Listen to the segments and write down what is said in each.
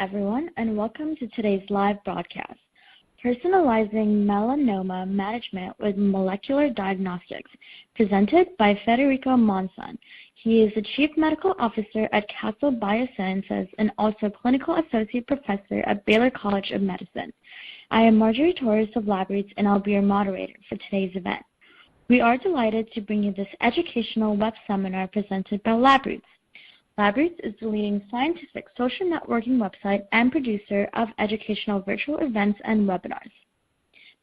everyone, and welcome to today's live broadcast, Personalizing Melanoma Management with Molecular Diagnostics, presented by Federico Monzon. He is the Chief Medical Officer at Castle Biosciences and also Clinical Associate Professor at Baylor College of Medicine. I am Marjorie Torres of LabRoots, and I'll be your moderator for today's event. We are delighted to bring you this educational web seminar presented by LabRoots. LabRoots is the leading scientific social networking website and producer of educational virtual events and webinars.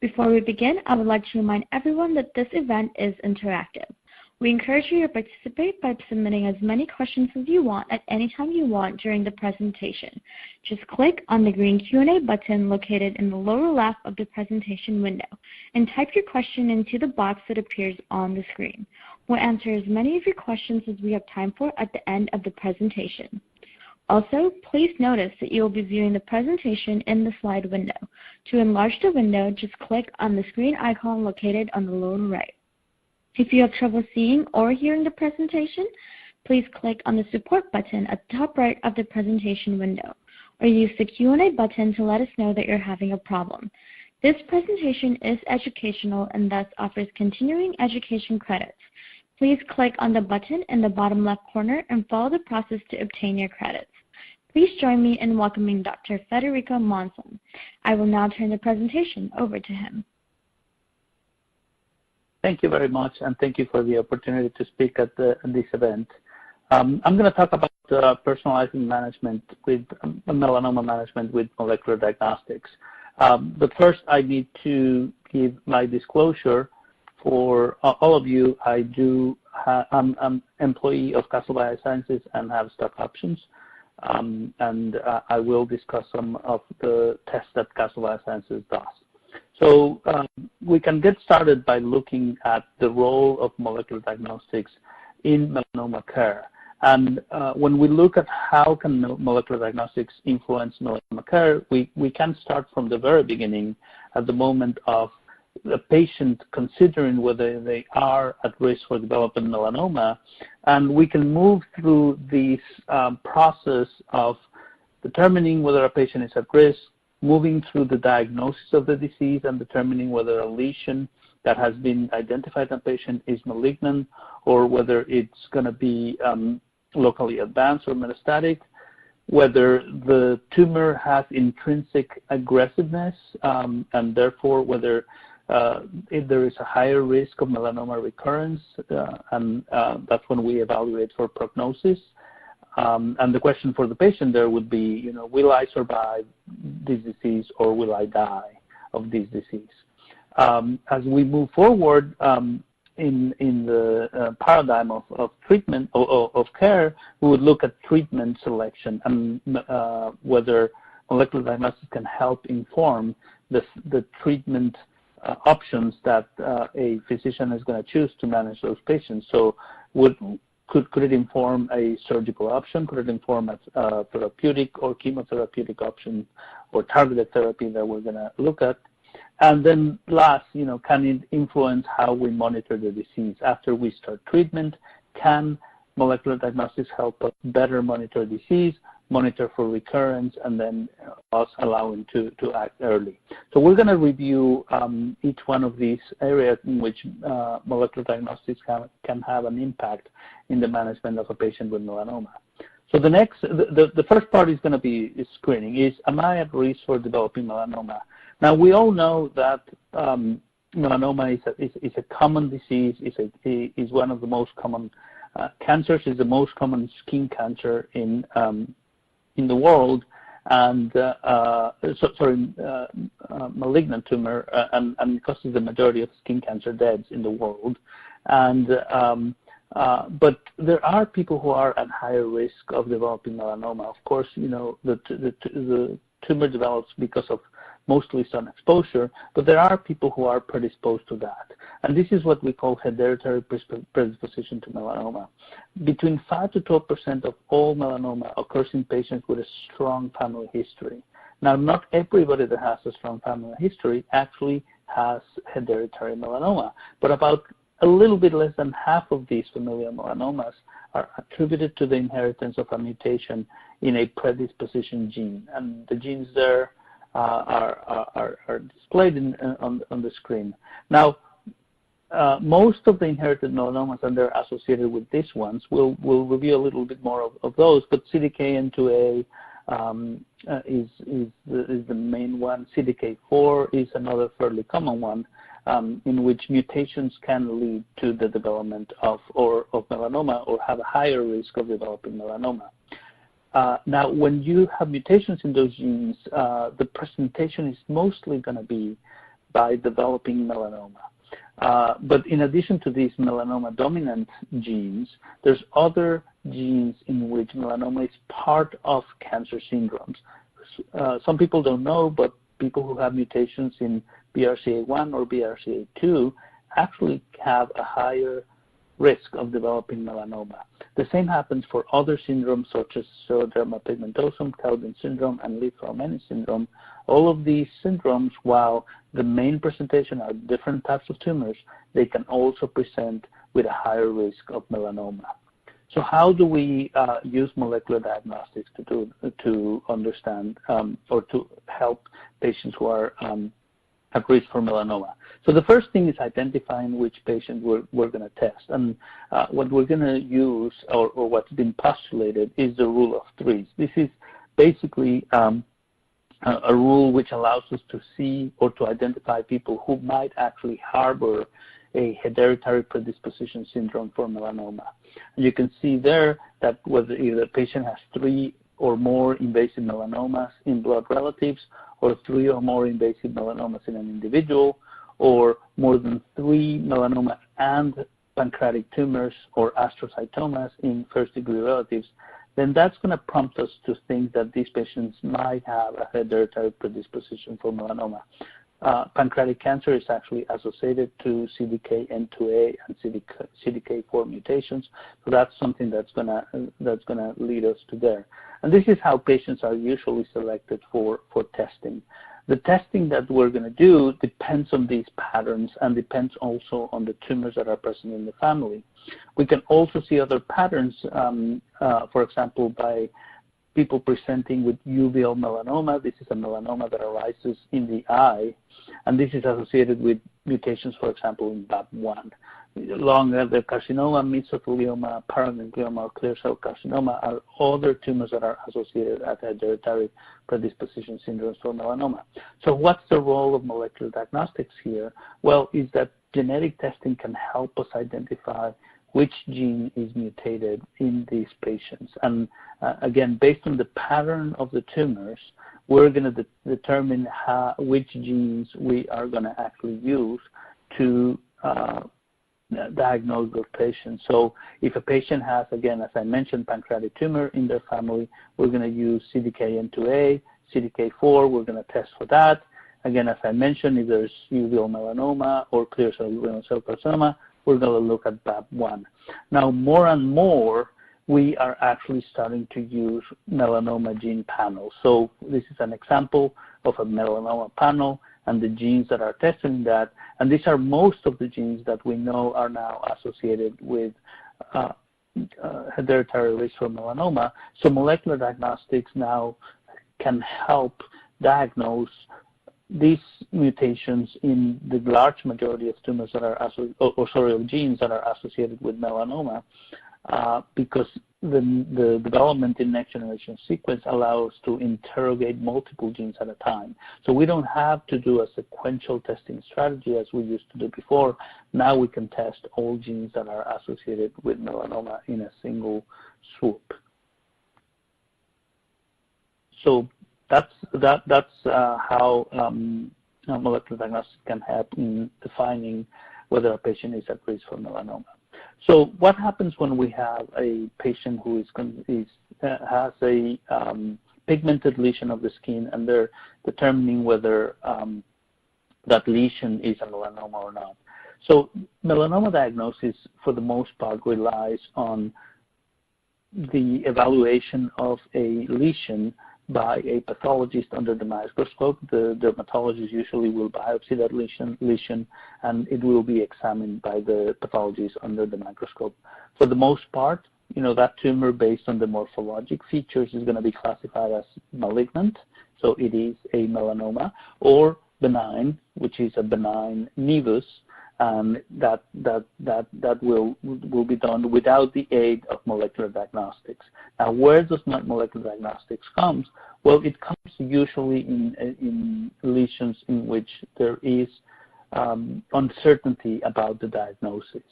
Before we begin, I would like to remind everyone that this event is interactive. We encourage you to participate by submitting as many questions as you want at any time you want during the presentation. Just click on the green Q&A button located in the lower left of the presentation window and type your question into the box that appears on the screen. We'll answer as many of your questions as we have time for at the end of the presentation. Also, please notice that you will be viewing the presentation in the slide window. To enlarge the window, just click on the screen icon located on the lower right. If you have trouble seeing or hearing the presentation, please click on the support button at the top right of the presentation window, or use the Q&A button to let us know that you're having a problem. This presentation is educational and thus offers continuing education credits. Please click on the button in the bottom left corner and follow the process to obtain your credits. Please join me in welcoming Dr. Federico Monzon. I will now turn the presentation over to him. Thank you very much, and thank you for the opportunity to speak at this event. I'm going to talk about personalizing management with melanoma management with molecular diagnostics. But first, I need to give my disclosure. For all of you, I'm an employee of Castle Biosciences and have stock options, and I will discuss some of the tests that Castle Biosciences does. So we can get started by looking at the role of molecular diagnostics in melanoma care. And when we look at how can molecular diagnostics influence melanoma care, we can start from the very beginning at the moment of the patient considering whether they are at risk for developing melanoma, and we can move through this process of determining whether a patient is at risk, moving through the diagnosis of the disease and determining whether a lesion that has been identified in a patient is malignant or whether it's going to be locally advanced or metastatic, whether the tumor has intrinsic aggressiveness, and therefore whether if there is a higher risk of melanoma recurrence, and that's when we evaluate for prognosis. And the question for the patient there would be, will I survive this disease or will I die of this disease? As we move forward in the paradigm of treatment, of care, we would look at treatment selection and whether molecular diagnostics can help inform the treatment options that a physician is going to choose to manage those patients. So could it inform a surgical option? Could it inform a therapeutic or chemotherapeutic option or targeted therapy that we're going to look at? And then last, can it influence how we monitor the disease? After we start treatment, can molecular diagnostics help us better monitor disease, monitor for recurrence, and then us allowing to act early? So we're going to review each one of these areas in which molecular diagnostics can have an impact in the management of a patient with melanoma. So the first part is going to be screening. Am I at risk for developing melanoma? Now, we all know that melanoma is a common disease, is one of the most common cancers, is the most common skin cancer in the world, and malignant tumor, and causes the majority of skin cancer deaths in the world. And but there are people who are at higher risk of developing melanoma. Of course, the tumor develops because of mostly sun exposure, but there are people who are predisposed to that. And this is what we call hereditary predisposition to melanoma. Between 5 to 12% of all melanoma occurs in patients with a strong family history. Now, not everybody that has a strong family history actually has hereditary melanoma, but about a little bit less than half of these familial melanomas are attributed to the inheritance of a mutation in a predisposition gene, and the genes there are displayed on the screen. Now, most of the inherited melanomas, and they're associated with these ones. We'll review a little bit more of those, but CDKN2A is the main one. CDK4 is another fairly common one, in which mutations can lead to the development of melanoma or have a higher risk of developing melanoma. Now, when you have mutations in those genes, the presentation is mostly going to be by developing melanoma. But in addition to these melanoma-dominant genes, there's other genes in which melanoma is part of cancer syndromes. Some people don't know, but people who have mutations in BRCA1 or BRCA2 actually have a higher risk of developing melanoma. The same happens for other syndromes such as scleroderma pigmentosum, Cowden syndrome, and Lee-Fraumeni syndrome. All of these syndromes, while the main presentation are different types of tumors, they can also present with a higher risk of melanoma. So how do we use molecular diagnostics to understand or to help patients who are at risk for melanoma? So the first thing is identifying which patient we're going to test. And what we're going to use, or what's been postulated, is the rule of threes. This is basically a rule which allows us to see or to identify people who might actually harbor a hereditary predisposition syndrome for melanoma. And you can see there that whether either the patient has 3 or more invasive melanomas in blood relatives, or 3 or more invasive melanomas in an individual, or more than 3 melanoma and pancreatic tumors or astrocytomas in first-degree relatives, then that's going to prompt us to think that these patients might have a hereditary predisposition for melanoma. Pancreatic cancer is actually associated to CDKN2A and CDK4 mutations, so that's something that's gonna lead us to there. And this is how patients are usually selected for testing. The testing that we're going to do depends on these patterns and depends also on the tumors that are present in the family. We can also see other patterns, for example, by people presenting with uveal melanoma. This is a melanoma that arises in the eye, and this is associated with mutations, for example, in BAP1. Lung adenocarcinoma, mesothelioma, paraganglioma, or clear cell carcinoma are other tumors that are associated at hereditary predisposition syndromes for melanoma. So what's the role of molecular diagnostics here? Well, is that genetic testing can help us identify which gene is mutated in these patients. And again, based on the pattern of the tumors, we're going to determine which genes we are going to actually use to diagnose those patients. So if a patient has, again, as I mentioned, pancreatic tumor in their family, we're going to use CDKN2A, CDK4, we're going to test for that. Again, as I mentioned, if there's uveal melanoma or clear cell renal cell carcinoma, we're going to look at BAP1. Now, more and more, we are actually starting to use melanoma gene panels. So this is an example of a melanoma panel and the genes that are tested in that. And these are most of the genes that we know are now associated with hereditary risk for melanoma. So molecular diagnostics now can help diagnose these mutations in the large majority of tumors that are of genes that are associated with melanoma, because the development in next generation sequence allows us to interrogate multiple genes at a time. So we don't have to do a sequential testing strategy as we used to do before. Now we can test all genes that are associated with melanoma in a single swoop. So that's how molecular diagnostics can help in defining whether a patient is at risk for melanoma. So what happens when we have a patient who has a pigmented lesion of the skin and they're determining whether that lesion is a melanoma or not? So melanoma diagnosis, for the most part, relies on the evaluation of a lesion by a pathologist under the microscope. The dermatologist usually will biopsy that lesion, and it will be examined by the pathologist under the microscope. For the most part, that tumor based on the morphologic features is going to be classified as malignant, so it is a melanoma, or benign, which is a benign nevus, and that will be done without the aid of molecular diagnostics. Now, where does molecular diagnostics come? Well, it comes usually in lesions in which there is uncertainty about the diagnosis.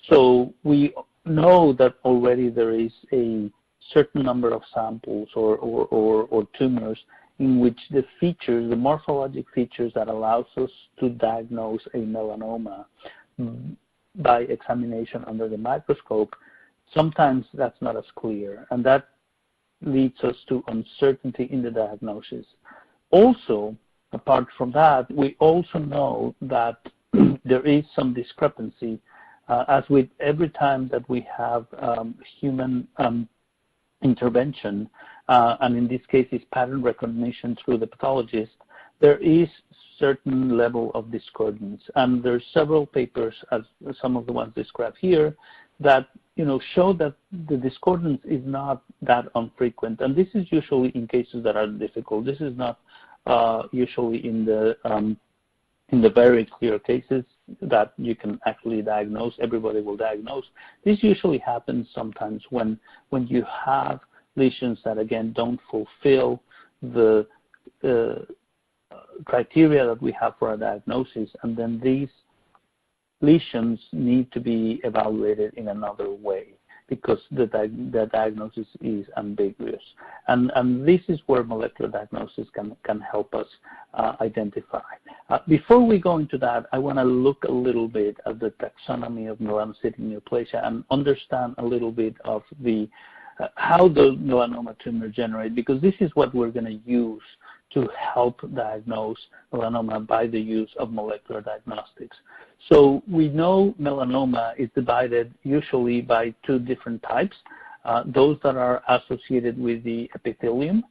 So we know that already there is a certain number of samples or tumors in which the features, the morphologic features that allows us to diagnose a melanoma by examination under the microscope, sometimes that's not as clear, and that leads us to uncertainty in the diagnosis. Also, apart from that, we also know that there is some discrepancy, as with every time that we have human intervention, and in this case it's pattern recognition through the pathologist, there is certain level of discordance. And there's several papers, as some of the ones described here, that show that the discordance is not that infrequent. And this is usually in cases that are difficult. This is not usually in the very clear cases that you can actually diagnose, everybody will diagnose. This usually happens sometimes when you have lesions that, again, don't fulfill the criteria that we have for a diagnosis, and then these lesions need to be evaluated in another way because the diagnosis is ambiguous. And this is where molecular diagnosis can help us identify. Before we go into that, I want to look a little bit at the taxonomy of melanocytic neoplasia and understand a little bit of the how the melanoma tumor generate, because this is what we're going to use to help diagnose melanoma by the use of molecular diagnostics. So we know melanoma is divided usually by two different types, those that are associated with the epithelium,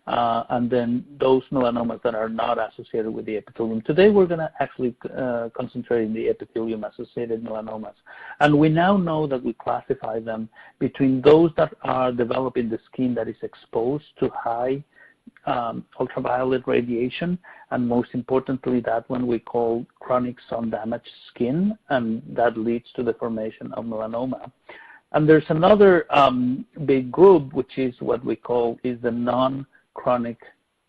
and then those melanomas that are not associated with the epithelium. Today we're going to actually concentrate in the epithelium-associated melanomas. And we now know that we classify them between those that are developed in the skin that is exposed to high ultraviolet radiation, and most importantly that one we call chronic sun-damaged skin, and that leads to the formation of melanoma. And there's another big group, which is what we call is the non-chronic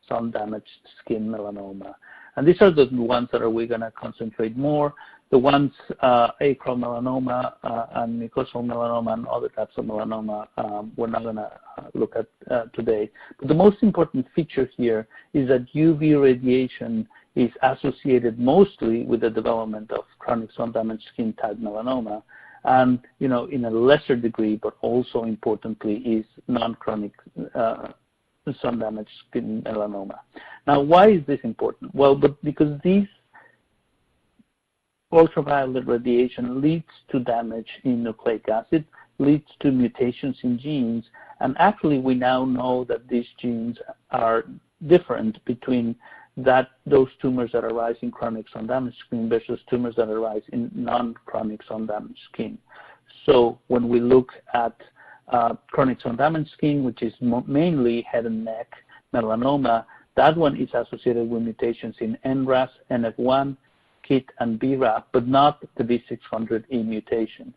sun-damaged skin melanoma. And these are the ones that we're going to concentrate more. The ones, acral melanoma and mucosal melanoma and other types of melanoma, we're not going to look at today. But the most important feature here is that UV radiation is associated mostly with the development of chronic sun-damaged skin type melanoma, and in a lesser degree, but also importantly, is non-chronic sun-damaged skin melanoma. Now, why is this important? Well, because these ultraviolet radiation leads to damage in nucleic acid, leads to mutations in genes, and actually we now know that these genes are different between those tumors that arise in chronic sun-damaged skin versus tumors that arise in non-chronic sun-damaged skin. So when we look at chronic sun-damaged skin, which is mainly head and neck melanoma, that one is associated with mutations in NRAS, NF1, KIT, and BRAF, but not the V600E mutation.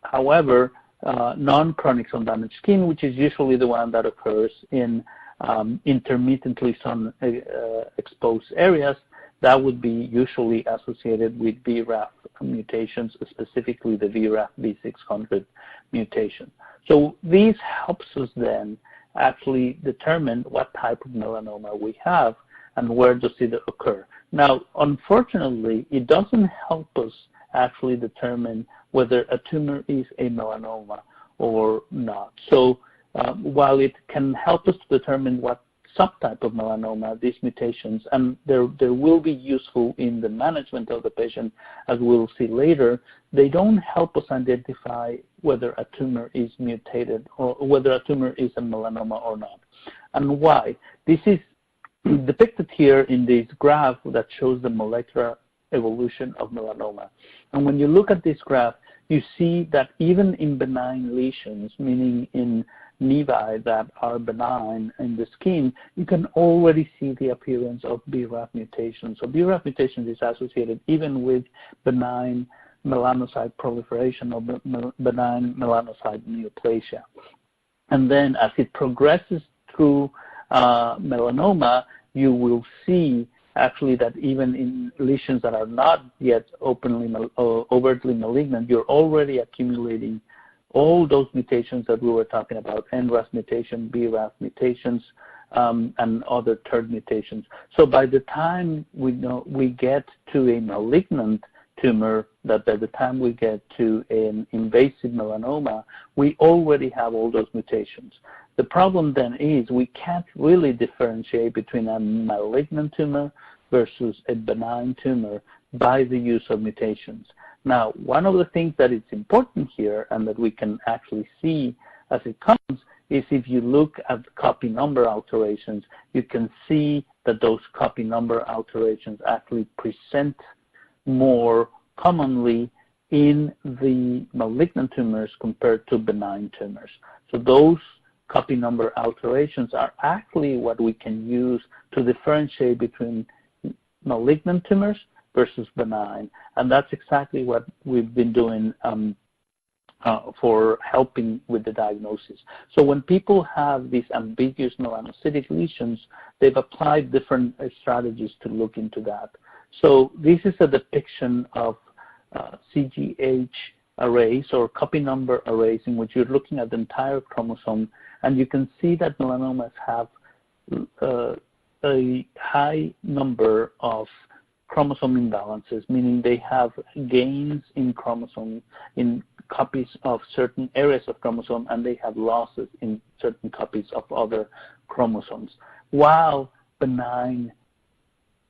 However, non-chronic sun-damaged skin, which is usually the one that occurs in intermittently sun-exposed areas, that would be usually associated with BRAF mutations, specifically the BRAF V600 mutation. So this helps us then actually determine what type of melanoma we have and where does it occur. Now, unfortunately, it doesn't help us actually determine whether a tumor is a melanoma or not. So while it can help us to determine what subtype of melanoma, these mutations, and they will be useful in the management of the patient, as we'll see later, they don't help us identify whether a tumor is mutated or whether a tumor is a melanoma or not. And why? This is depicted here in this graph that shows the molecular evolution of melanoma. And when you look at this graph, you see that even in benign lesions, meaning in nevi that are benign in the skin, you can already see the appearance of BRAF mutations. So BRAF mutations is associated even with benign melanocyte proliferation or benign melanocyte neoplasia. And then as it progresses through melanoma, you will see actually that even in lesions that are not yet overtly malignant, you're already accumulating all those mutations that we were talking about, NRAS mutation, BRAF mutations, and other TERT mutations. So by the time we get to a malignant tumor, that by the time we get to an invasive melanoma, we already have all those mutations. The problem then is we can't really differentiate between a malignant tumor versus a benign tumor by the use of mutations. Now, one of the things that is important here and that we can actually see as it comes is if you look at copy number alterations, you can see that those copy number alterations actually present more commonly in the malignant tumors compared to benign tumors. So those copy number alterations are actually what we can use to differentiate between malignant tumors versus benign. And that's exactly what we've been doing for helping with the diagnosis. So when people have these ambiguous melanocytic lesions, they've applied different strategies to look into that. So this is a depiction of CGH arrays or copy number arrays in which you're looking at the entire chromosome, and you can see that melanomas have a high number of chromosome imbalances, meaning they have gains in chromosomes, in copies of certain areas of chromosome, and they have losses in certain copies of other chromosomes, while benign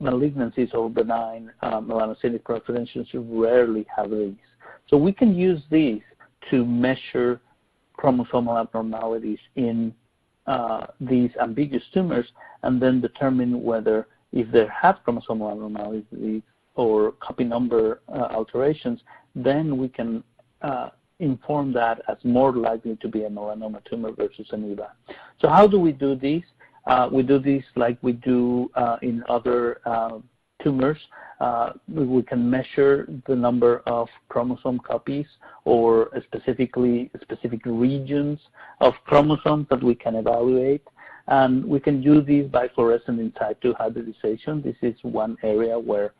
malignancies or benign melanocytic proliferations rarely have these. So we can use these to measure chromosomal abnormalities in these ambiguous tumors and then determine whether if they have chromosomal abnormalities or copy number alterations, then we can inform that as more likely to be a melanoma tumor versus an EVA. So how do we do these? We do this like we do in other tumors. We can measure the number of chromosome copies or specific regions of chromosomes that we can evaluate. And we can do these by fluorescent in situ hybridization. This is one area where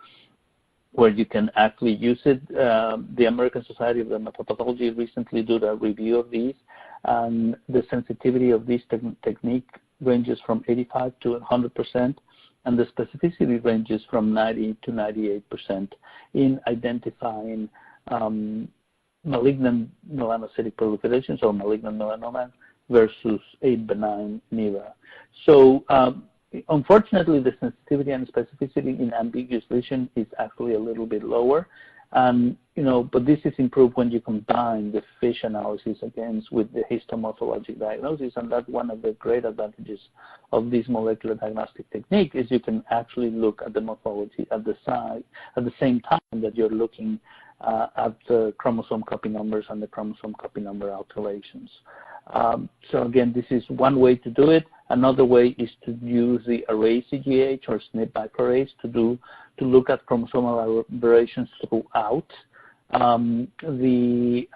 you can actually use it. The American Society of Pathology recently did a review of these, and the sensitivity of this technique ranges from 85 to 100%, and the specificity ranges from 90 to 98% in identifying malignant melanocytic proliferations or malignant melanoma versus a benign NEVA. So unfortunately, the sensitivity and specificity in ambiguous lesion is actually a little bit lower. And, but this is improved when you combine the FISH analysis against with the histomorphologic diagnosis, and that's one of the great advantages of this molecular diagnostic technique is you can actually look at the morphology at the same time that you're looking at the chromosome copy numbers and the chromosome copy number alterations. So again, this is one way to do it. Another way is to use the array CGH or SNP microarrays to look at chromosomal aberrations throughout the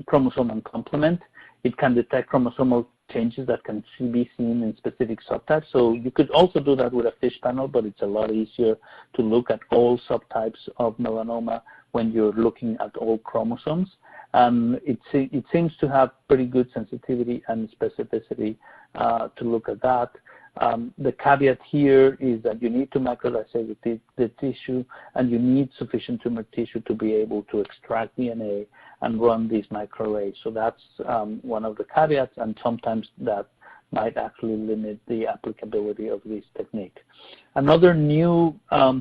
chromosome and complement. It can detect chromosomal changes that can be seen in specific subtypes. So you could also do that with a FISH panel, but it's a lot easier to look at all subtypes of melanoma when you're looking at all chromosomes. It seems to have pretty good sensitivity and specificity to look at that. The caveat here is that you need to microdissect the tissue, and you need sufficient tumor tissue to be able to extract DNA and run these microarrays. So that's one of the caveats, and sometimes that might actually limit the applicability of this technique. Another new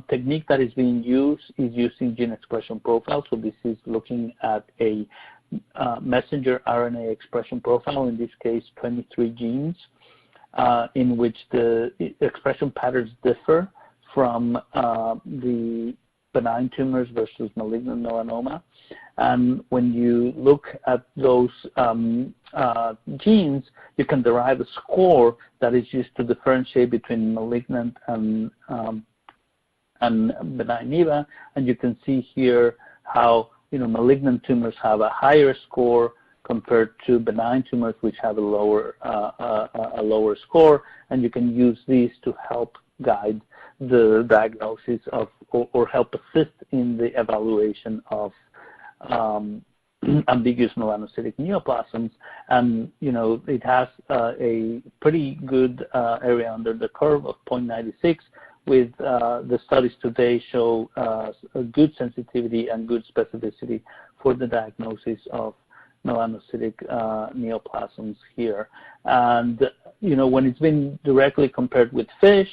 technique that is being used is using gene expression profile. So this is looking at a messenger RNA expression profile, in this case 23 genes, in which the expression patterns differ from the benign tumors versus malignant melanoma. And when you look at those genes, you can derive a score that is used to differentiate between malignant and benign NEVA. And you can see here how malignant tumors have a higher score compared to benign tumors, which have a lower score. And you can use these to help guide the diagnosis of or help assist in the evaluation of ambiguous melanocytic neoplasms. And it has a pretty good area under the curve of 0.96, with the studies today show a good sensitivity and good specificity for the diagnosis of melanocytic neoplasms here. And when it's been directly compared with fish,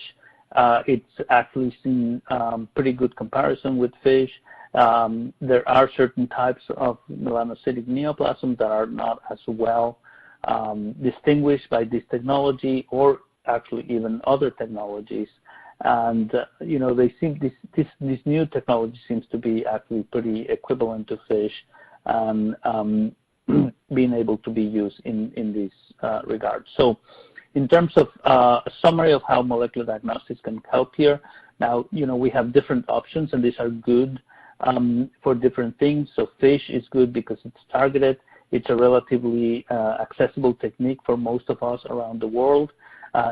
it's actually seen pretty good comparison with fish. There are certain types of melanocytic neoplasms that are not as well distinguished by this technology, or actually even other technologies. And they seem this new technology seems to be actually pretty equivalent to fish, and being able to be used in this regard. So, in terms of a summary of how molecular diagnostics can help here, now we have different options, and these are good for different things. So fish is good because it's targeted. It's a relatively accessible technique for most of us around the world.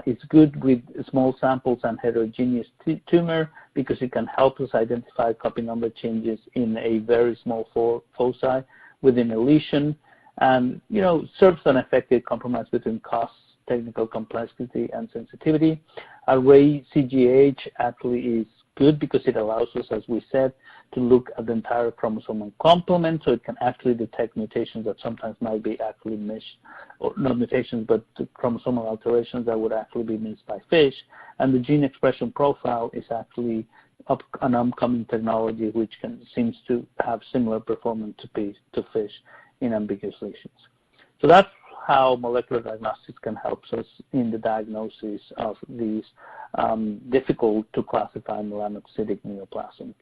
It's good with small samples and heterogeneous tumor because it can help us identify copy number changes in a very small foci within a lesion, and serves an effective compromise between costs, technical complexity, and sensitivity. Array CGH actually is good because it allows us, as we said, to look at the entire chromosomal complement, so it can actually detect mutations that sometimes might be actually missed, or not mutations, but chromosomal alterations that would actually be missed by fish. And the gene expression profile is actually an upcoming technology which seems to have similar performance to fish in ambiguous lesions. So that's how molecular diagnostics can help us in the diagnosis of these difficult to classify melanocytic neoplasms.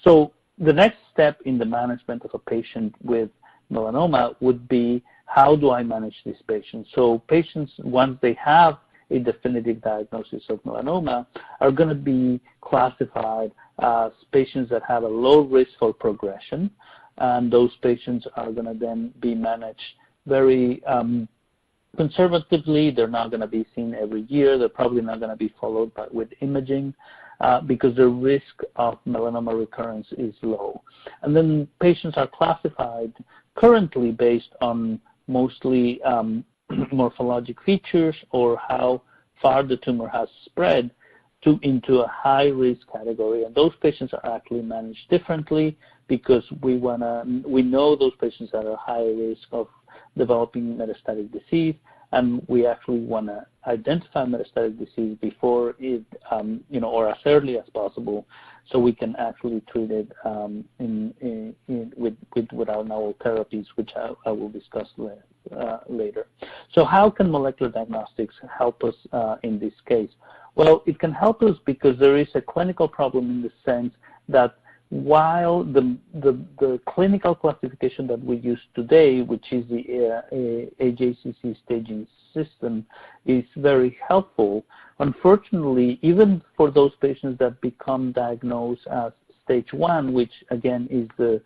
So the next step in the management of a patient with melanoma would be, how do I manage these patients? So patients, once they have a definitive diagnosis of melanoma, are going to be classified as patients that have a low risk for progression, and those patients are going to then be managed very conservatively. They're not going to be seen every year. They're probably not going to be followed with imaging because the risk of melanoma recurrence is low. And then patients are classified currently based on mostly morphologic features or how far the tumor has spread into a high-risk category. And those patients are actually managed differently because we know those patients that are high risk of developing metastatic disease, and we actually want to identify metastatic disease before it, or as early as possible, so we can actually treat it with our novel therapies, which I will discuss later. So how can molecular diagnostics help us in this case? Well, it can help us because there is a clinical problem in the sense that while the clinical classification that we use today, which is the AJCC staging system, is very helpful, unfortunately, even for those patients that become diagnosed as stage 1, which again is the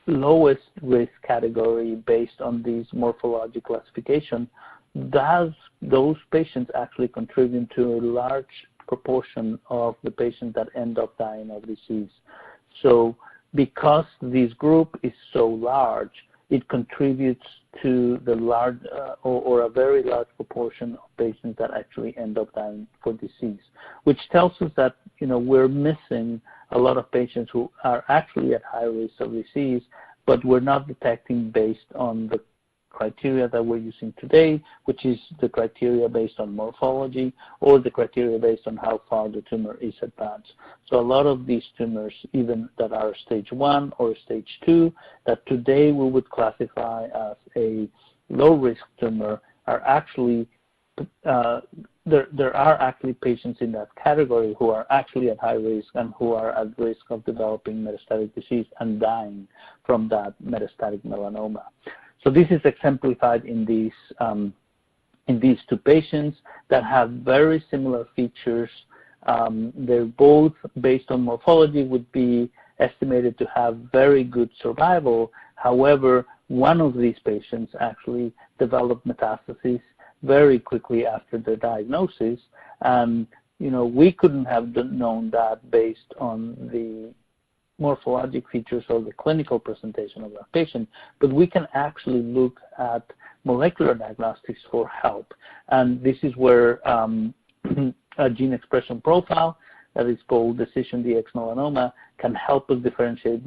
lowest risk category based on this morphologic classification, those patients actually contribute to a large proportion of the patients that end up dying of disease. So because this group is so large, it contributes to the large or a very large proportion of patients that actually end up dying for disease, which tells us that we're missing a lot of patients who are actually at high risk of disease, but we're not detecting based on the criteria that we're using today, which is the criteria based on morphology or the criteria based on how far the tumor is advanced. So a lot of these tumors, even that are stage 1 or stage 2, that today we would classify as a low-risk tumor, are actually there are actually patients in that category who are actually at high risk and who are at risk of developing metastatic disease and dying from that metastatic melanoma. So this is exemplified in these two patients that have very similar features. They're both, based on morphology, would be estimated to have very good survival. However, one of these patients actually developed metastases very quickly after their diagnosis, and we couldn't have known that based on the morphologic features or the clinical presentation of that patient, but we can actually look at molecular diagnostics for help, and this is where a gene expression profile that is called DecisionDx-Melanoma can help us differentiate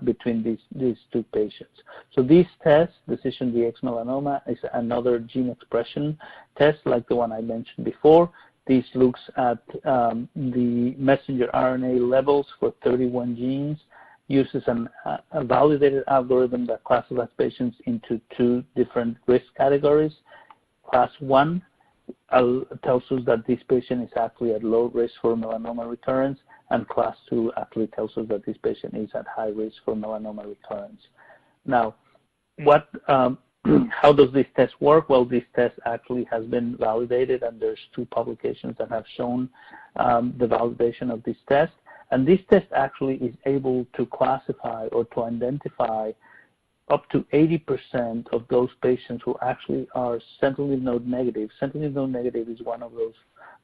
between these two patients. So this test, DecisionDx-Melanoma, is another gene expression test like the one I mentioned before. This looks at the messenger RNA levels for 31 genes, uses a validated algorithm that classifies patients into two different risk categories. Class 1 tells us that this patient is actually at low risk for melanoma recurrence, and class 2 actually tells us that this patient is at high risk for melanoma recurrence. Now, how does this test work? Well, this test actually has been validated, and there's 2 publications that have shown the validation of this test. And this test actually is able to classify or to identify up to 80% of those patients who actually are sentinel lymph node negative. Sentinel lymph node negative is one of those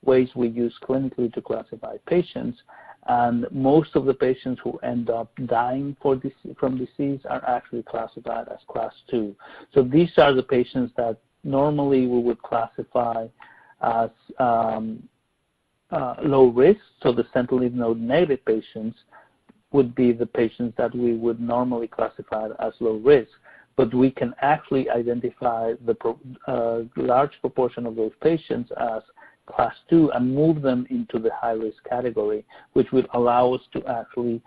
ways we use clinically to classify patients, and most of the patients who end up dying from disease are actually classified as class 2. So these are the patients that normally we would classify as low risk. So the sentinel lymph node negative patients would be the patients that we would normally classify as low risk, but we can actually identify the large proportion of those patients as class 2 and move them into the high risk category, which will allow us to actually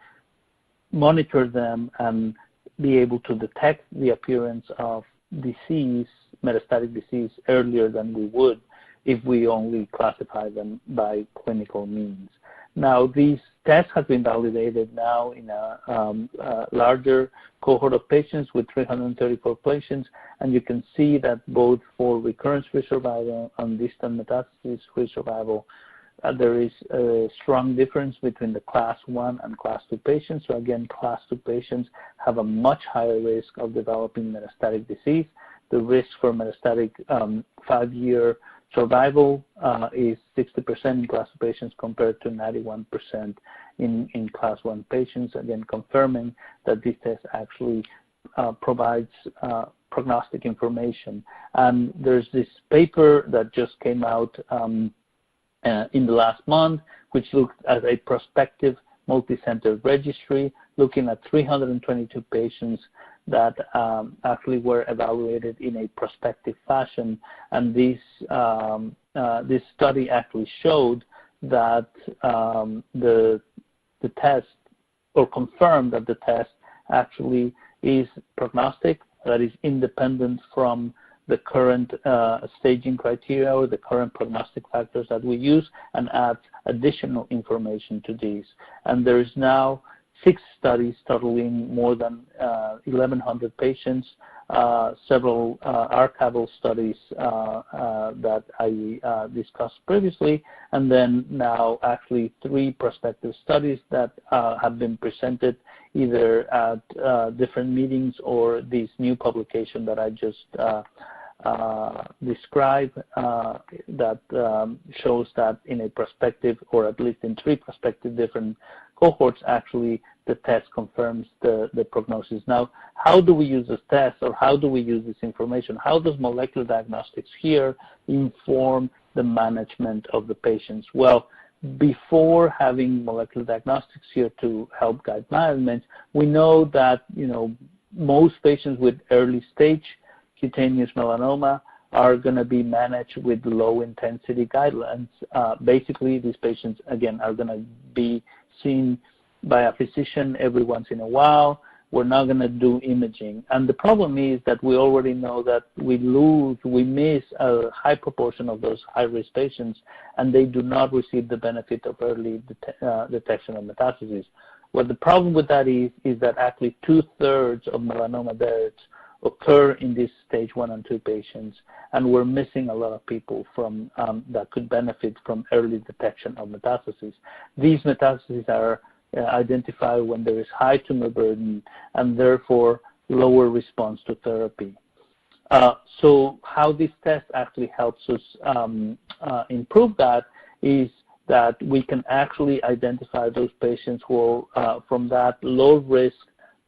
monitor them and be able to detect the appearance of disease, metastatic disease, earlier than we would if we only classify them by clinical means. Now, these tests have been validated now in a larger cohort of patients with 334 patients, and you can see that both for recurrence-free survival and distant metastasis-free survival, there is a strong difference between the class 1 and class 2 patients. So again, class 2 patients have a much higher risk of developing metastatic disease. The risk for metastatic 5-year survival is 60% in class 2 patients compared to 91% in class 1 patients, again confirming that this test actually provides prognostic information. And there's this paper that just came out in the last month, which looked at a prospective multi-center registry looking at 322 patients that actually were evaluated in a prospective fashion, and this study actually showed that the test, or confirmed that the test actually is prognostic, that is independent from the current staging criteria or the current prognostic factors that we use, and adds additional information to these. And there is now 6 studies totaling more than 1,100 patients, several archival studies that I discussed previously, and then now actually 3 prospective studies that have been presented either at different meetings or this new publication that I just described that shows that in a prospective, or at least in 3 prospective different cohorts, actually the test confirms the prognosis. Now, how do we use this test, or how do we use this information? How does molecular diagnostics here inform the management of the patients? Well, before having molecular diagnostics here to help guide management, we know that most patients with early stage cutaneous melanoma are going to be managed with low intensity guidelines. Basically, these patients, again, are going to be seen by a physician every once in a while. we're not going to do imaging. And the problem is that we already know that we miss a high proportion of those high-risk patients, and they do not receive the benefit of early detection of metastases. Well, the problem with that is that actually 2/3 of melanoma deaths occur in these stage 1 and 2 patients, and we're missing a lot of people from that could benefit from early detection of metastases. These metastases are identified when there is high tumor burden and therefore lower response to therapy. So how this test actually helps us improve that is that we can actually identify those patients who are from that low risk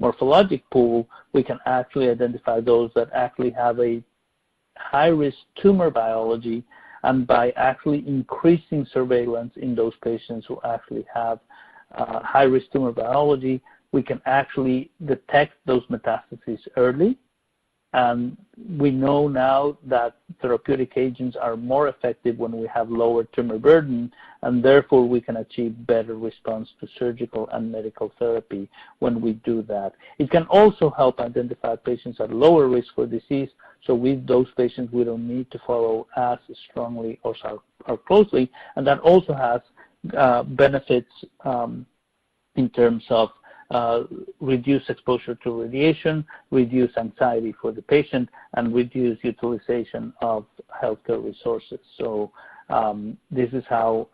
morphologic pool. We can actually identify those that actually have a high risk tumor biology, and by actually increasing surveillance in those patients who actually have high-risk tumor biology, we can actually detect those metastases early. And we know now that therapeutic agents are more effective when we have lower tumor burden, and therefore we can achieve better response to surgical and medical therapy when we do that. It can also help identify patients at lower risk for disease, so with those patients we don't need to follow as strongly or closely, and that also has benefits in terms of reduce exposure to radiation, reduce anxiety for the patient, and reduce utilization of healthcare resources. So this is how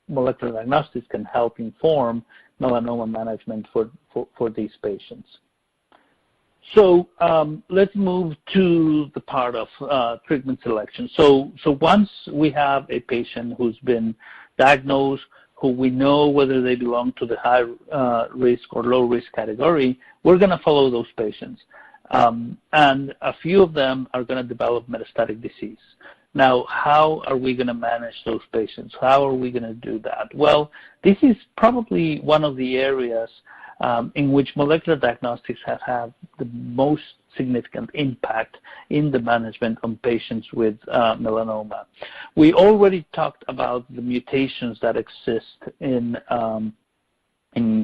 molecular diagnostics can help inform melanoma management for these patients. So let's move to the part of treatment selection. So once we have a patient who's been diagnosed, who we know whether they belong to the high risk or low risk category, we're going to follow those patients. And a few of them are going to develop metastatic disease. Now, how are we going to manage those patients? How are we going to do that? Well, this is probably one of the areas in which molecular diagnostics have had the most significant impact in the management on patients with melanoma. We already talked about the mutations that exist in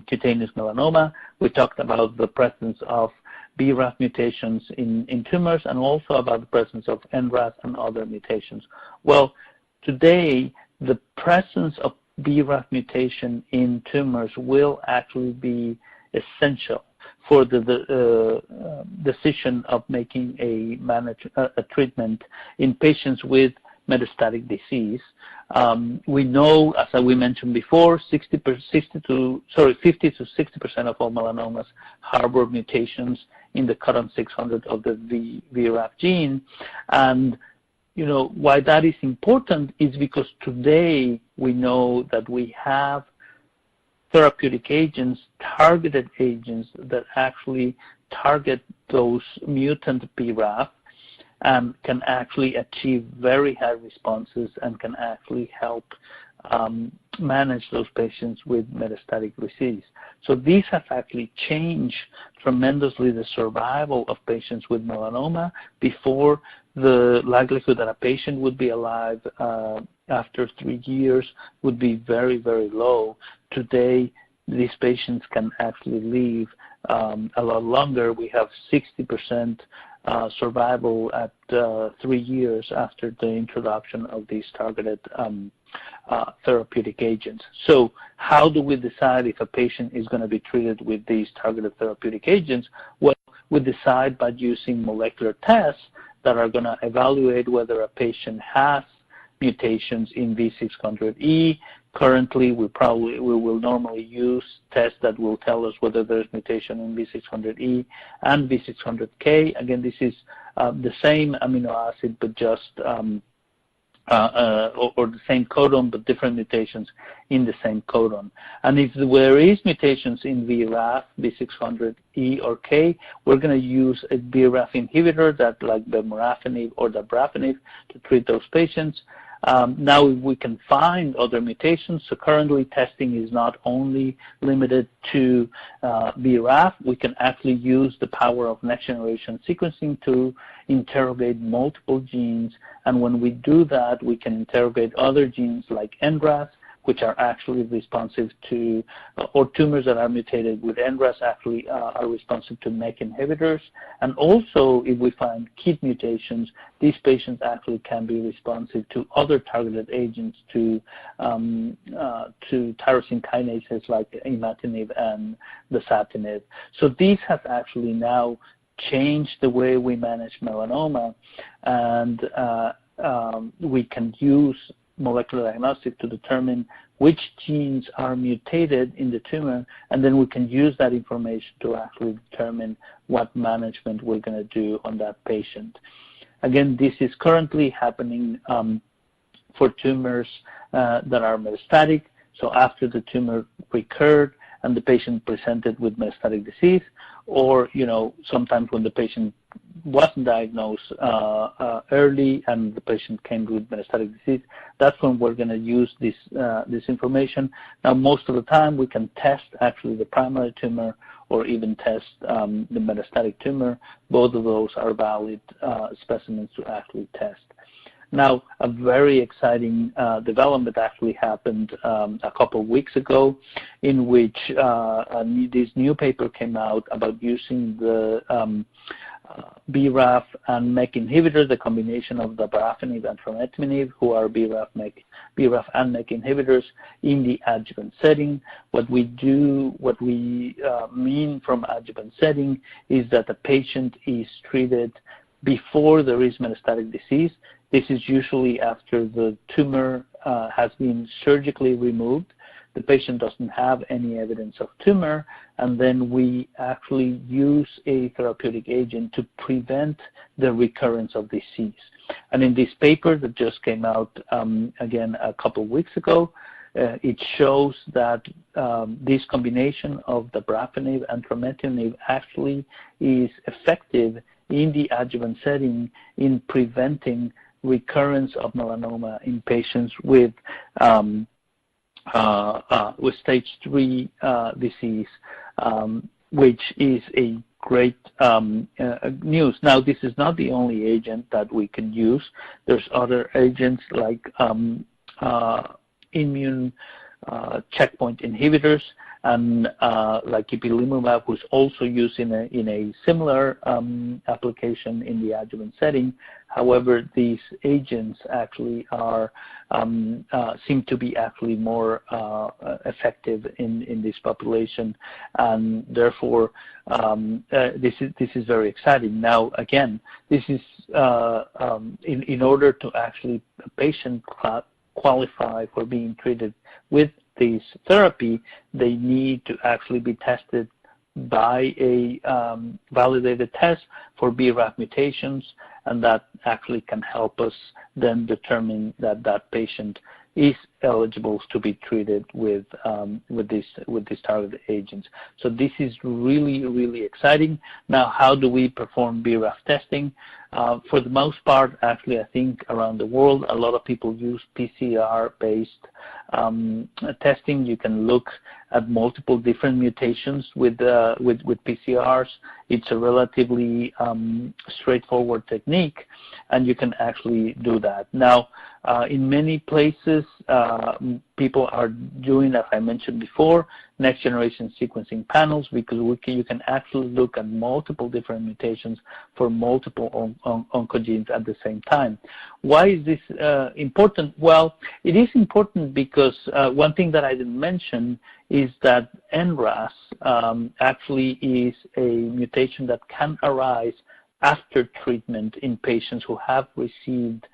cutaneous melanoma. We talked about the presence of BRAF mutations in tumors, and also about the presence of NRAS and other mutations. Well, today, the presence of BRAF mutation in tumors will actually be essential for the decision of making a treatment in patients with metastatic disease. We know, as we mentioned before, 50 to 60% of all melanomas harbor mutations in the codon 600 of the BRAF gene. And why that is important is because today we know that we have therapeutic agents, targeted agents that actually target those mutant BRAF and can actually achieve very high responses and can actually help manage those patients with metastatic disease. So these have actually changed tremendously the survival of patients with melanoma. Before, the likelihood that a patient would be alive after 3 years would be very, very low. Today, these patients can actually live a lot longer. We have 60% survival at 3 years after the introduction of these targeted therapeutic agents. So how do we decide if a patient is going to be treated with these targeted therapeutic agents? Well, we decide by using molecular tests that are going to evaluate whether a patient has mutations in V600E. Currently, we will normally use tests that will tell us whether there's mutation in V600E and V600K. Again, this is the same amino acid, but just or the same codon, but different mutations in the same codon. And if there is mutations in BRAF, V600E or K, we're going to use a BRAF inhibitor that like bemorafenib or dabrafenib to treat those patients. Now we can find other mutations. So currently testing is not only limited to BRAF. We can actually use the power of next generation sequencing to interrogate multiple genes. And when we do that, we can interrogate other genes like NRAS, which are actually responsive to, or tumors that are mutated with NRAS actually are responsive to MEK inhibitors. And also, if we find KIT mutations, these patients actually can be responsive to other targeted agents, to tyrosine kinases like imatinib and dasatinib. So these have actually now changed the way we manage melanoma, and we can use molecular diagnostics to determine which genes are mutated in the tumor, and then we can use that information to actually determine what management we're going to do on that patient. Again, this is currently happening for tumors that are metastatic, so after the tumor recurred and the patient presented with metastatic disease, or sometimes when the patient wasn't diagnosed early and the patient came with metastatic disease, that's when we're going to use this information. Now, most of the time we can test actually the primary tumor or even test the metastatic tumor. Both of those are valid specimens to actually test. Now, a very exciting development actually happened a couple of weeks ago, in which this new paper came out about using the BRAF and MEK inhibitors, the combination of the dabrafenib and trametinib, who are BRAF and MEK inhibitors, in the adjuvant setting. What we mean from adjuvant setting is that the patient is treated before there is metastatic disease. This is usually after the tumor has been surgically removed. The patient doesn't have any evidence of tumor, and then we actually use a therapeutic agent to prevent the recurrence of disease. And in this paper that just came out, again, a couple of weeks ago, it shows that this combination of dabrafenib and trametinib actually is effective in the adjuvant setting in preventing recurrence of melanoma in patients with stage 3 disease, which is a great news. Now, this is not the only agent that we can use. There's other agents like immune checkpoint inhibitors, and like ipilimumab, who's also used in a similar application in the adjuvant setting. However, these agents actually are seem to be actually more effective in this population, and therefore this is very exciting. Now, again, this is in order to actually a patient qualify for being treated with this therapy, they need to actually be tested by a validated test for BRAF mutations, and that actually can help us then determine that that patient is eligible to be treated with these targeted agents. So this is really, really exciting. Now, how do we perform BRAF testing? For the most part, actually, I think around the world, a lot of people use PCR-based testing. You can look at multiple different mutations with PCRs. It's a relatively straightforward technique, and you can actually do that. Now, in many places, people are doing, as I mentioned before, next generation sequencing panels, because you can actually look at multiple different mutations for multiple oncogenes at the same time. Why is this important? Well, it is important because one thing that I didn't mention is that NRAS actually is a mutation that can arise after treatment in patients who have received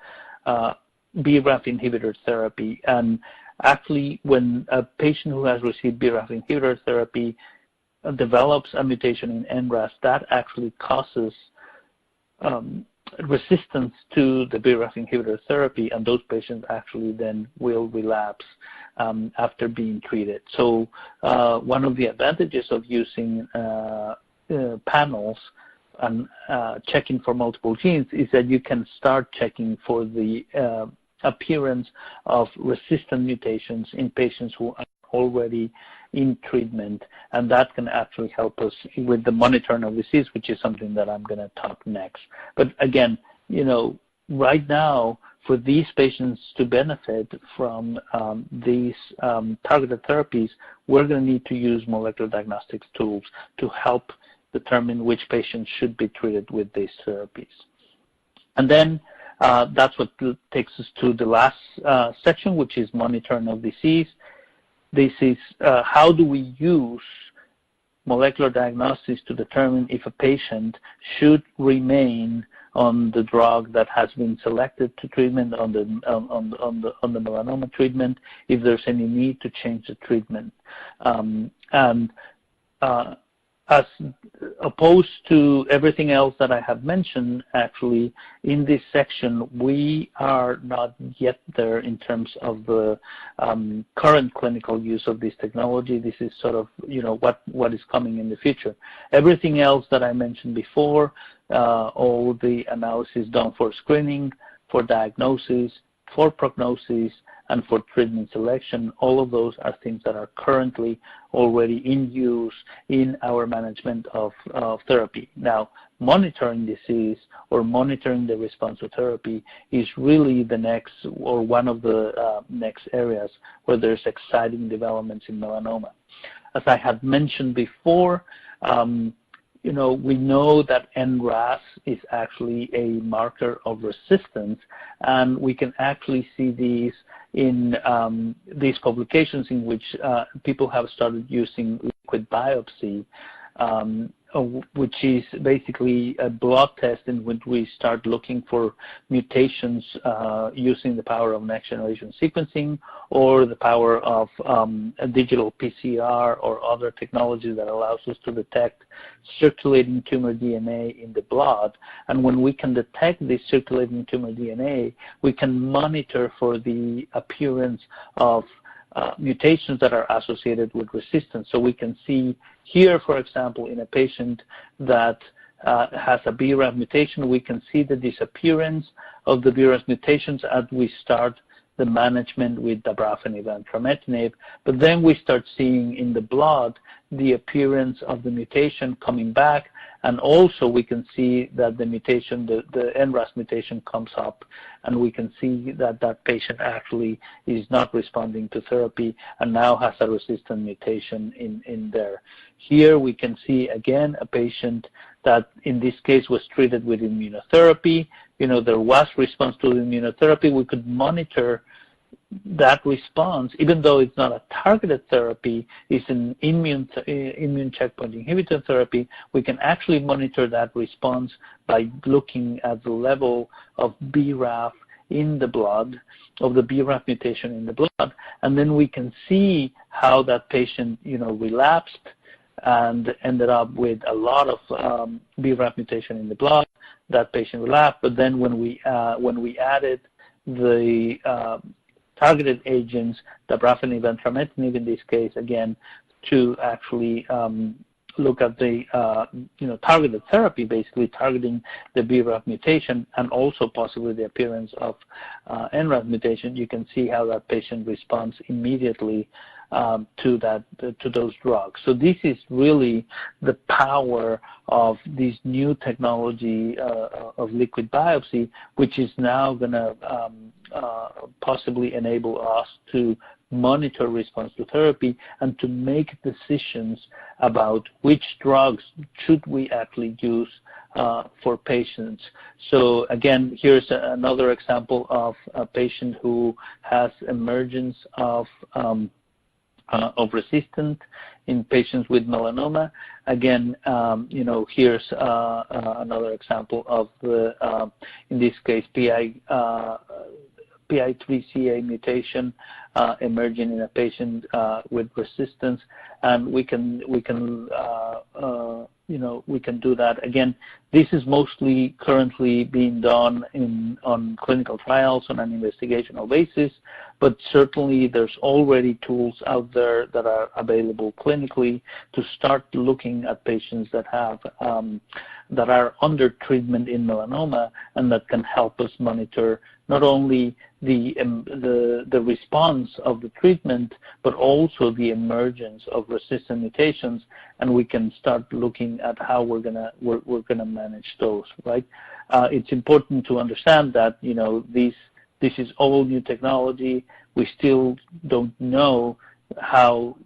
BRAF inhibitor therapy. And actually, when a patient who has received BRAF inhibitor therapy develops a mutation in NRAS, that actually causes resistance to the BRAF inhibitor therapy, and those patients actually then will relapse after being treated. So one of the advantages of using panels and checking for multiple genes is that you can start checking for the appearance of resistant mutations in patients who are already in treatment, and that can actually help us with the monitoring of disease, which is something that I'm going to talk next. But again, right now, for these patients to benefit from these targeted therapies, we're going to need to use molecular diagnostics tools to help determine which patients should be treated with these therapies. And then that's what takes us to the last section, which is monitoring of disease. This is how do we use molecular diagnostics to determine if a patient should remain on the drug that has been selected to treatment, on the melanoma treatment, if there's any need to change the treatment. As opposed to everything else that I have mentioned, actually, in this section, we are not yet there in terms of the current clinical use of this technology. This is sort of, what is coming in the future. Everything else that I mentioned before, all the analysis done for screening, for diagnosis, for prognosis, and for treatment selection, all of those are things that are currently already in use in our management of therapy. Now, monitoring disease or monitoring the response to therapy is really the next, or one of the next areas where there's exciting developments in melanoma. As I had mentioned before, we know that NRAS is actually a marker of resistance, and we can actually see these in these publications in which people have started using liquid biopsy, which is basically a blood test in which we start looking for mutations using the power of next-generation sequencing or the power of a digital PCR or other technology that allows us to detect circulating tumor DNA in the blood. And when we can detect this circulating tumor DNA, we can monitor for the appearance of mutations that are associated with resistance. So we can see here, for example, in a patient that has a BRAF mutation, we can see the disappearance of the BRAF mutations as we start the management with dabrafenib and trametinib. But then we start seeing in the blood the appearance of the mutation coming back, and also we can see that the mutation, the NRAS mutation, comes up, and we can see that that patient actually is not responding to therapy and now has a resistant mutation in there. Here we can see again a patient that in this case was treated with immunotherapy. There was response to the immunotherapy. We could monitor that response, even though it's not a targeted therapy, it's an immune checkpoint inhibitor therapy. We can actually monitor that response by looking at the level of BRAF in the blood, of the BRAF mutation in the blood, and then we can see how that patient, relapsed and ended up with a lot of BRAF mutation in the blood. That patient relapsed, but then when we added the targeted agents, dabrafenib and trametinib in this case, again, to actually look at the targeted therapy, basically targeting the BRAF mutation and also possibly the appearance of NRAS mutation, you can see how that patient responds immediately to those drugs. So this is really the power of this new technology of liquid biopsy, which is now going to possibly enable us to monitor response to therapy and to make decisions about which drugs should we actually use for patients. So again, here's another example of a patient who has emergence of resistance in patients with melanoma. Again, here's another example of the, in this case, PI3CA mutation emerging in a patient with resistance, and we can do that. Again, this is mostly currently being done on clinical trials on an investigational basis, but certainly there's already tools out there that are available clinically to start looking at patients that have that are under treatment in melanoma, and that can help us monitor not only the response of the treatment, but also the emergence of resistant mutations, and we can start looking at how we're gonna manage those. Right? It's important to understand that these This is all new technology. We still don't know how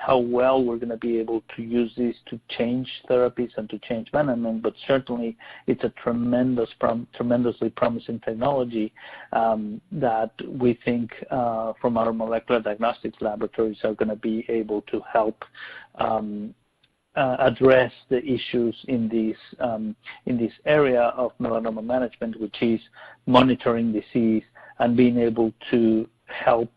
well we're going to be able to use this to change therapies and to change management, but certainly it's a tremendously promising technology that we think from our molecular diagnostics laboratories are going to be able to help address the issues in this area of melanoma management, which is monitoring disease and being able to help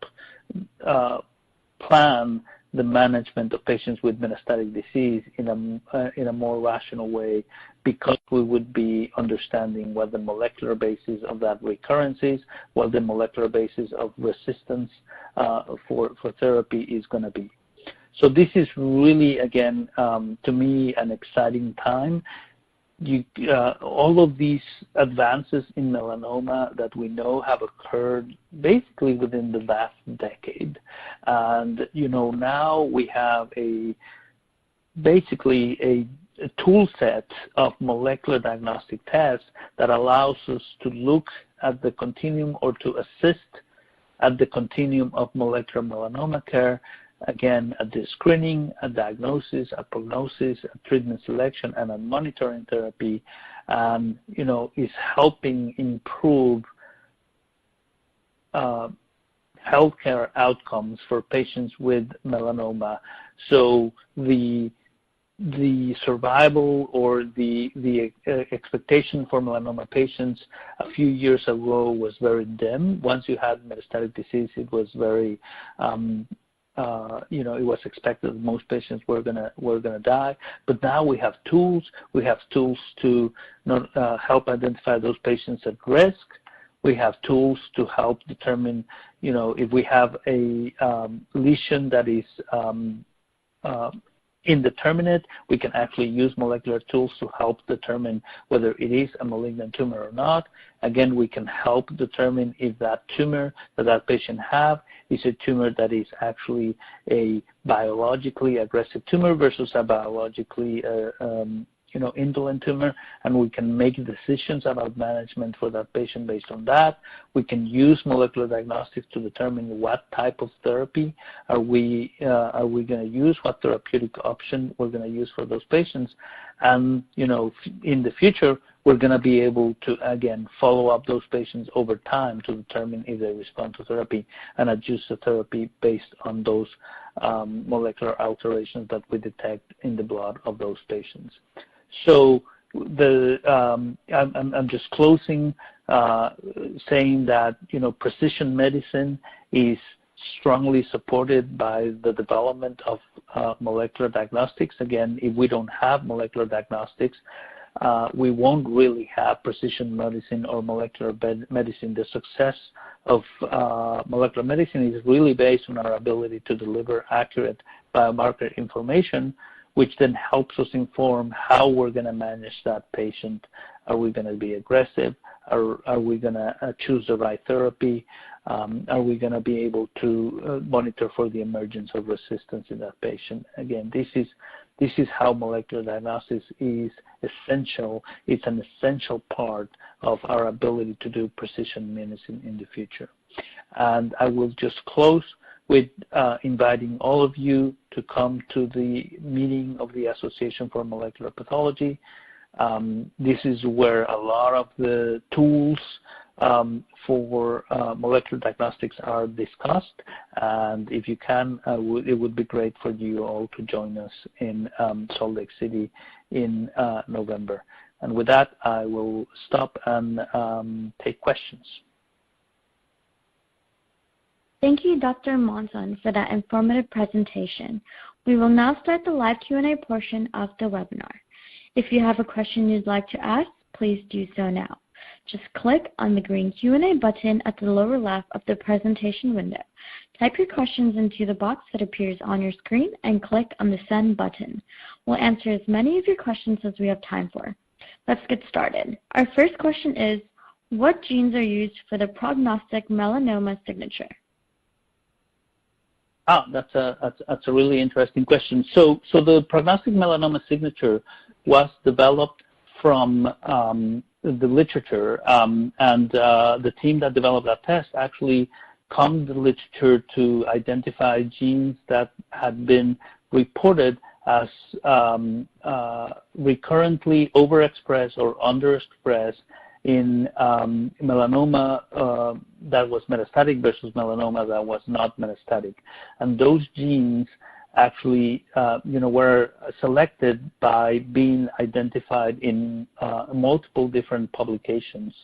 plan the management of patients with metastatic disease in a more rational way, because we would be understanding what the molecular basis of that recurrence is, what the molecular basis of resistance for therapy is going to be. So this is really, again, to me, an exciting time. All of these advances in melanoma that we know have occurred basically within the last decade. And, now we have basically a tool set of molecular diagnostic tests that allows us to look at the continuum or to assist at the continuum of molecular melanoma care, again, at the screening, a diagnosis, a prognosis, a treatment selection, and a monitoring therapy, is helping improve healthcare outcomes for patients with melanoma. So the survival or the expectation for melanoma patients a few years ago was very dim. Once you had metastatic disease, it was very it was expected that most patients were gonna die, but now we have tools. We have tools to help identify those patients at risk. We have tools to help determine, if we have a lesion that is indeterminate, we can actually use molecular tools to help determine whether it is a malignant tumor or not. Again, we can help determine if that tumor that patient have is a tumor that is actually a biologically aggressive tumor versus a biologically indolent tumor, and we can make decisions about management for that patient based on that. We can use molecular diagnostics to determine what type of therapy are we going to use, what therapeutic option we're going to use for those patients. And, in the future, we're going to be able to, again, follow up those patients over time to determine if they respond to therapy and adjust the therapy based on those molecular alterations that we detect in the blood of those patients. So I'm just closing saying that, precision medicine is strongly supported by the development of molecular diagnostics. Again, if we don't have molecular diagnostics, we won't really have precision medicine or molecular medicine. The success of molecular medicine is really based on our ability to deliver accurate biomarker information, which then helps us inform how we're going to manage that patient. Are we going to be aggressive? Are we going to choose the right therapy? Are we going to be able to monitor for the emergence of resistance in that patient? Again, this is how molecular diagnostics is essential. It's an essential part of our ability to do precision medicine in the future. And I will just close with inviting all of you to come to the meeting of the Association for Molecular Pathology. This is where a lot of the tools for molecular diagnostics are discussed, and if you can, it would be great for you all to join us in Salt Lake City in November. And with that, I will stop and take questions. Thank you, Dr. Monzon, for that informative presentation. We will now start the live Q&A portion of the webinar. If you have a question you'd like to ask, please do so now. Just click on the green Q&A button at the lower left of the presentation window. Type your questions into the box that appears on your screen and click on the send button. We'll answer as many of your questions as we have time for. Let's get started. Our first question is, what genes are used for the prognostic melanoma signature? That's a really interesting question. So the prognostic melanoma signature was developed from literature, and the team that developed that test actually combed the literature to identify genes that had been reported as recurrently overexpressed or underexpressed in melanoma that was metastatic versus melanoma that was not metastatic. And those genes actually were selected by being identified in multiple different publications.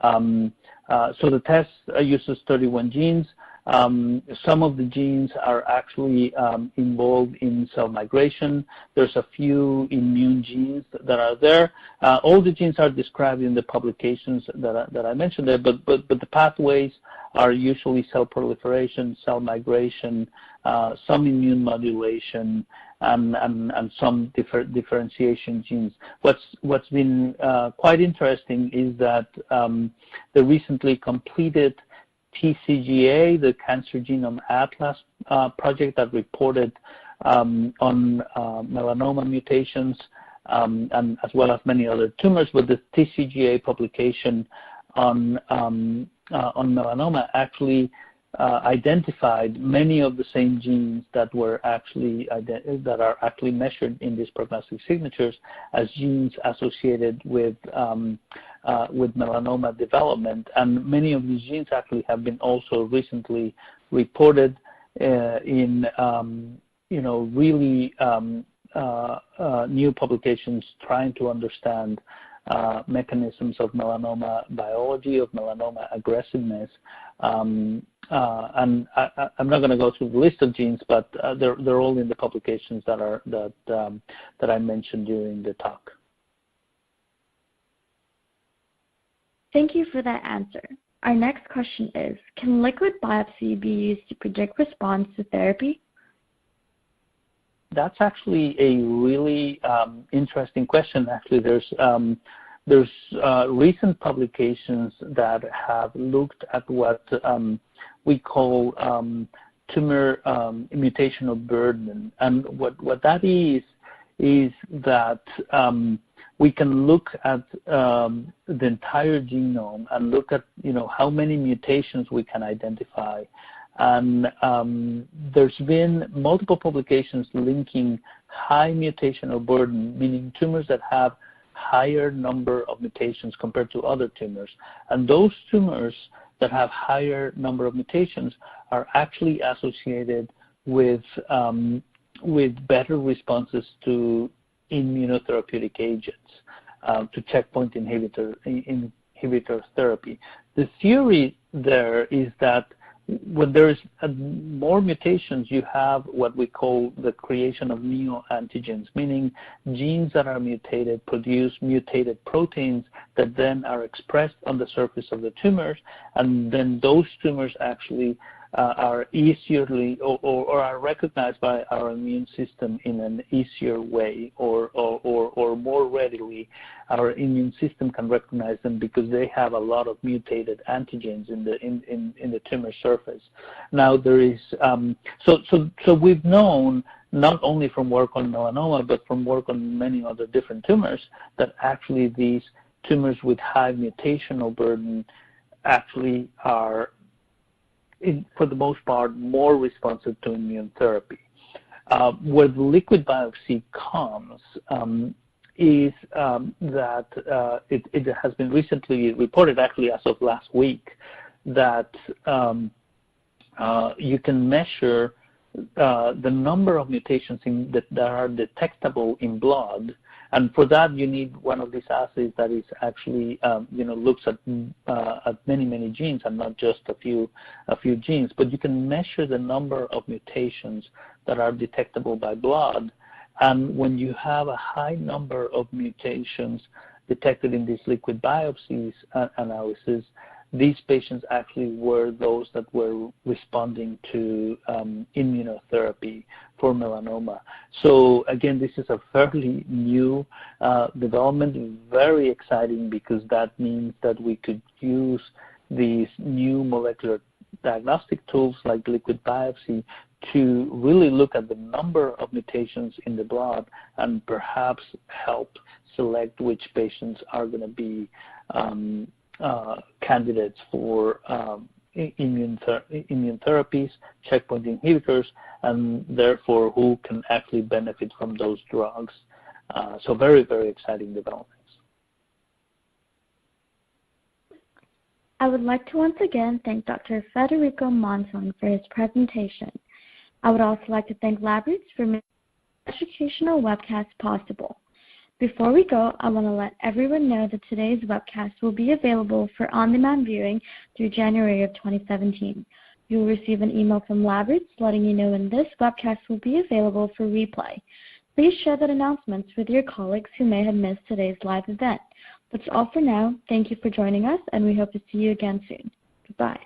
So the test uses 31 genes. Some of the genes are actually involved in cell migration. There's a few immune genes that are there. All the genes are described in the publications that I mentioned there, but the pathways are usually cell proliferation, cell migration, some immune modulation, and some differentiation genes. What's been quite interesting is that the recently completed TCGA, the Cancer Genome Atlas project that reported on melanoma mutations, and as well as many other tumors, but the TCGA publication on melanoma actually identified many of the same genes that were actually that are actually measured in these prognostic signatures as genes associated with melanoma development, and many of these genes actually have been also recently reported in really new publications trying to understand mechanisms of melanoma biology, of melanoma aggressiveness. And I'm not going to go through the list of genes, but they're all in the publications that I mentioned during the talk. Thank you for that answer. Our next question is, can liquid biopsy be used to predict response to therapy? That's actually a really interesting question. Actually, there's recent publications that have looked at what we call tumor mutational burden, and what that is that we can look at the entire genome and look at how many mutations we can identify. And there's been multiple publications linking high mutational burden, meaning tumors that have higher number of mutations compared to other tumors. And those tumors that have higher number of mutations are actually associated with better responses to immunotherapeutic agents, to checkpoint inhibitor therapy. The theory there is that when there is more mutations, you have what we call the creation of neoantigens, meaning genes that are mutated produce mutated proteins that then are expressed on the surface of the tumors, and then those tumors actually are easily or are recognized by our immune system in an easier way, or more readily. Our immune system can recognize them because they have a lot of mutated antigens in the tumor surface. Now there is so we've known, not only from work on melanoma but from work on many other different tumors, that actually these tumors with high mutational burden actually are, for the most part, more responsive to immune therapy. Where the liquid biopsy comes is that it has been recently reported, actually as of last week, that you can measure the number of mutations that are detectable in blood. And for that, you need one of these assays that is actually, looks at many genes and not just a few genes. But you can measure the number of mutations that are detectable by blood. And when you have a high number of mutations detected in these liquid biopsies analysis, these patients actually were those that were responding to immunotherapy for melanoma. So again, this is a fairly new development, very exciting, because that means that we could use these new molecular diagnostic tools like liquid biopsy to really look at the number of mutations in the blood and perhaps help select which patients are going to be candidates for immune therapies, checkpoint inhibitors, and therefore who can actually benefit from those drugs. So very, very exciting developments. I would like to once again thank Dr. Federico Monzon for his presentation. I would also like to thank LabRoots for making this educational webcast possible. Before we go, I want to let everyone know that today's webcast will be available for on-demand viewing through January of 2017. You will receive an email from LabRoots letting you know when this webcast will be available for replay. Please share that announcements with your colleagues who may have missed today's live event. That's all for now. Thank you for joining us, and we hope to see you again soon. Goodbye.